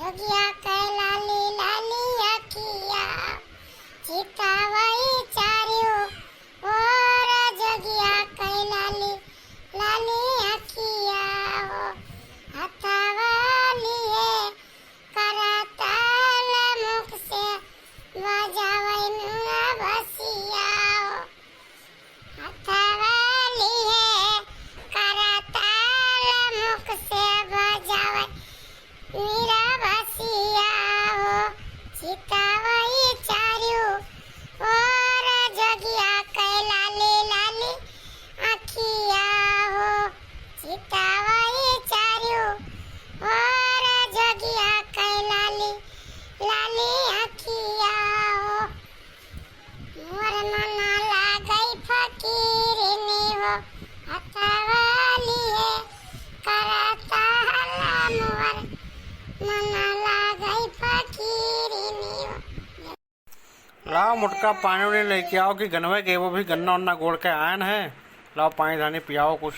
जोगिया कै लाली लाली अखिया चितावई चारियो और जोगिया कै लाली लाली अखिया हो हथवाली है करताल मुख से बजावई मुआ बसिया हो हथवाली है करताल मुख से बजावई मीरा बसिया हो चितावई चारियो और जोगिया कै लाली लाली अखिया हो चितावई चारियो और जोगिया कै लाली लाली अखिया हो मोर मना लागई फकीरनी हो हथवाली है करता हल्ला मोर मना लागई फकीरनी हो। लाओ मुटका पानी उनी लेके आओ कि गनवे के वो भी गन्ना उन्ना गोड़ के आयन है। लाओ पानी धानी पियाओ कुछ।